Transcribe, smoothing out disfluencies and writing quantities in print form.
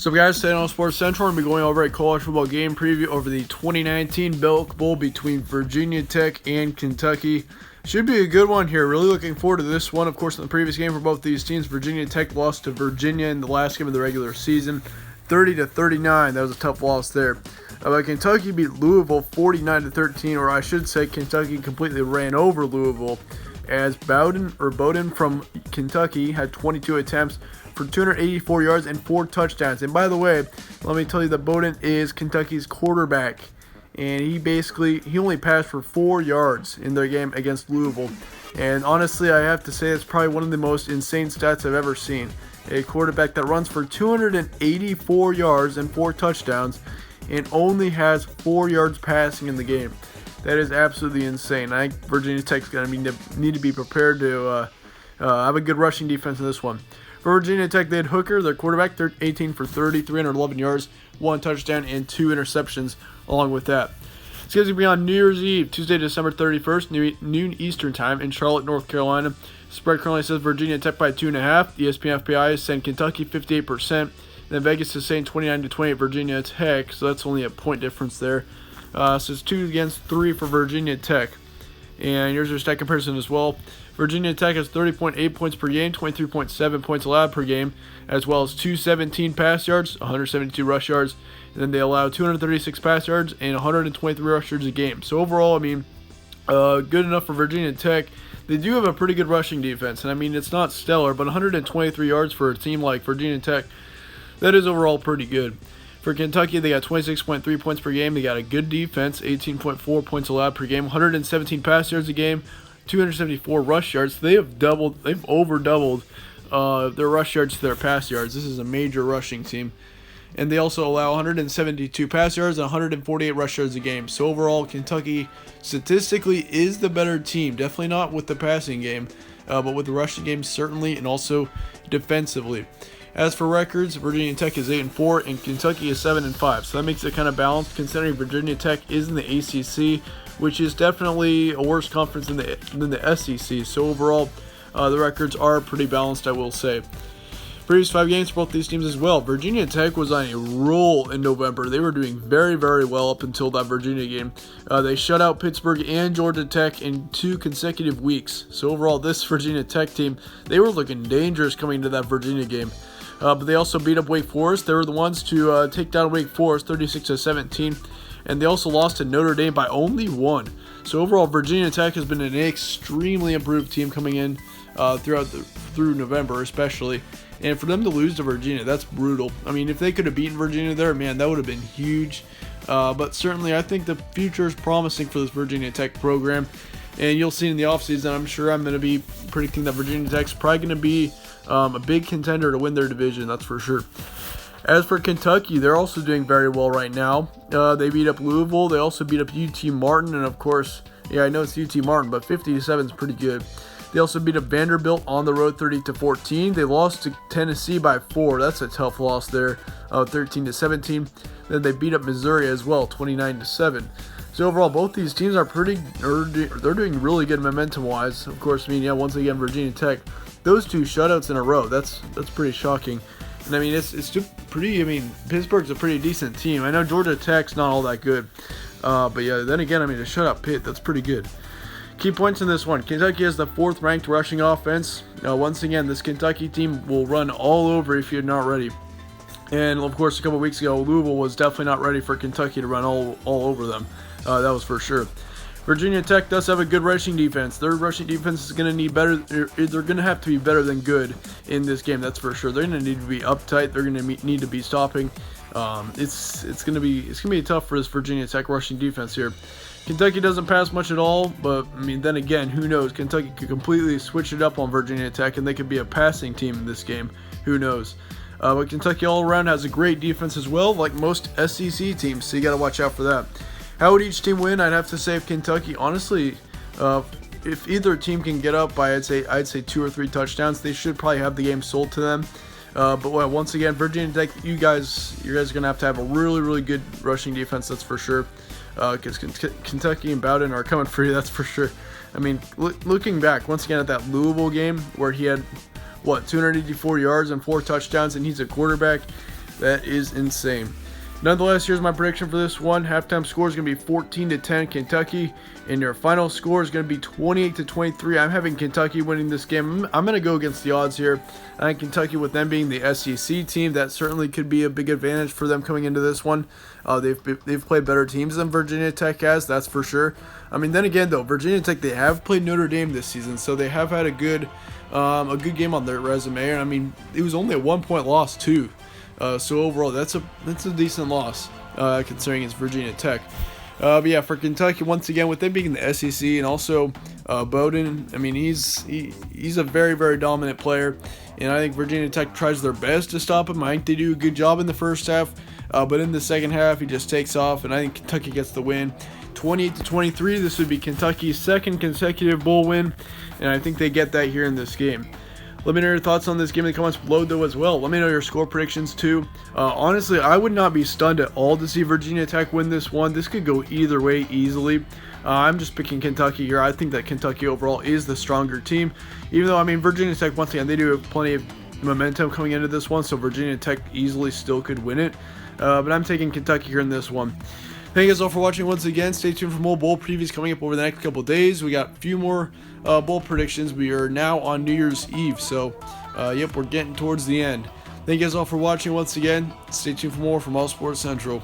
So guys, today on Sports Central, we're going to be going over a college football game preview over the 2019 Belk Bowl between Virginia Tech and Kentucky. Should be a good one here. Really looking forward to this one. Of course, in the previous game for both these teams, Virginia Tech lost to Virginia in the last game of the regular season, 30-39. That was a tough loss there. But Kentucky beat Louisville 49-13, or I should say Kentucky completely ran over Louisville, as Bowden from Kentucky had 22 attempts for 284 yards and 4 touchdowns. And by the way, let me tell you that Bowden is Kentucky's quarterback, and he only passed for 4 yards in their game against Louisville. And honestly, I have to say it's probably one of the most insane stats I've ever seen. A quarterback that runs for 284 yards and 4 touchdowns and only has 4 yards passing in the game. That is absolutely insane. I think Virginia Tech's going to need to be prepared to have a good rushing defense in this one. For Virginia Tech, they had Hooker, their quarterback, 18 for 30, 311 yards, 1 touchdown, and 2 interceptions along with that. It's going to be on New Year's Eve, Tuesday, December 31st, noon Eastern Time in Charlotte, North Carolina. Spread currently says Virginia Tech by 2.5. ESPN FPI is saying Kentucky 58%. And then Vegas is saying 29-28 Virginia Tech, so that's only a point difference there. So it's 2 against 3 for Virginia Tech. And here's your stat comparison as well. Virginia Tech has 30.8 points per game, 23.7 points allowed per game, as well as 217 pass yards, 172 rush yards, and then they allow 236 pass yards and 123 rush yards a game. So overall, good enough for Virginia Tech. They do have a pretty good rushing defense, and it's not stellar, but 123 yards for a team like Virginia Tech, that is overall pretty good. For Kentucky, they got 26.3 points per game. They got a good defense, 18.4 points allowed per game, 117 pass yards a game, 274 rush yards. They've over doubled their rush yards to their pass yards. This is a major rushing team. And they also allow 172 pass yards and 148 rush yards a game. So overall, Kentucky statistically is the better team. Definitely not with the passing game, but with the rushing game certainly, and also defensively. As for records, Virginia Tech is 8-4 and Kentucky is 7-5. So that makes it kind of balanced, considering Virginia Tech is in the ACC, which is definitely a worse conference than the SEC. So overall, the records are pretty balanced, I will say. Previous 5 games for both these teams as well. Virginia Tech was on a roll in November. They were doing very, very well up until that Virginia game. They shut out Pittsburgh and Georgia Tech in 2 consecutive weeks. So overall, this Virginia Tech team, they were looking dangerous coming into that Virginia game. But they also beat up Wake Forest. They were the ones to take down Wake Forest 36-17. And they also lost to Notre Dame by only 1. So overall, Virginia Tech has been an extremely improved team coming in through November especially. And for them to lose to Virginia, that's brutal. If they could have beaten Virginia there, man, that would have been huge. But certainly, I think the future is promising for this Virginia Tech program. And you'll see in the offseason, I'm sure I'm going to be predicting that Virginia Tech's probably going to be a big contender to win their division, that's for sure. As for Kentucky, they're also doing very well right now. They beat up Louisville. They also beat up UT Martin. And of course, I know it's UT Martin, but 50-7 is pretty good. They also beat up Vanderbilt on the road 30-14. They lost to Tennessee by 4. That's a tough loss there, 13-17. Then they beat up Missouri as well, 29-7. So overall, both these teams are they're doing really good momentum-wise. Of course, once again, Virginia Tech, those 2 shutouts in a row. That's pretty shocking. And it's just pretty. Pittsburgh's a pretty decent team. I know Georgia Tech's not all that good, but yeah. Then again, to shut out Pitt, that's pretty good. Key points in this one: Kentucky has the 4th ranked rushing offense. Once again, this Kentucky team will run all over if you're not ready. And of course, a couple weeks ago, Louisville was definitely not ready for Kentucky to run all over them. That was for sure. Virginia Tech does have a good rushing defense. Their rushing defense is going to need better. They're going to have to be better than good in this game. That's for sure. They're going to need to be uptight. They're going to need to be stopping. It's going to be tough for this Virginia Tech rushing defense here. Kentucky doesn't pass much at all, but then again, who knows? Kentucky could completely switch it up on Virginia Tech, and they could be a passing team in this game. Who knows? But Kentucky all around has a great defense as well, like most SEC teams. So you got to watch out for that. How would each team win? I'd have to say Kentucky. Honestly, if either team can get up by, I'd say 2 or 3 touchdowns, they should probably have the game sold to them. But once again, Virginia Tech, you guys are going to have a really, really good rushing defense, that's for sure. Because Kentucky and Bowden are coming for you, that's for sure. Looking back, once again, at that Louisville game where he had, 284 yards and 4 touchdowns, and he's a quarterback. That is insane. Nonetheless, here's my prediction for this one. Halftime score is going to be 14-10 Kentucky, and your final score is going to be 28-23. I'm having Kentucky winning this game. I'm going to go against the odds here. I think Kentucky, with them being the SEC team, that certainly could be a big advantage for them coming into this one. They've played better teams than Virginia Tech has, that's for sure. I mean, then again, though, Virginia Tech, they have played Notre Dame this season, so they have had a good game on their resume. And I mean, it was only a 1-point loss too. So overall, that's a decent loss considering it's Virginia Tech. But yeah, for Kentucky, once again, with them being in the SEC and also Bowden, I mean, he's a very, very dominant player, and I think Virginia Tech tries their best to stop him. I think they do a good job in the first half, but in the second half, he just takes off, and I think Kentucky gets the win. 28-23, this would be Kentucky's second consecutive bowl win, and I think they get that here in this game. Let me know your thoughts on this game in the comments below, though, as well. Let me know your score predictions, too. Honestly, I would not be stunned at all to see Virginia Tech win this one. This could go either way easily. I'm just picking Kentucky here. I think that Kentucky overall is the stronger team. Even though, I mean, Virginia Tech, once again, they do have plenty of momentum coming into this one, so Virginia Tech easily still could win it. But I'm taking Kentucky here in this one. Thank you guys all for watching once again. Stay tuned for more bowl previews coming up over the next couple days. We got a few more bowl predictions. We are now on New Year's Eve, so yep, we're getting towards the end. Thank you guys all for watching once again. Stay tuned for more from All Sports Central.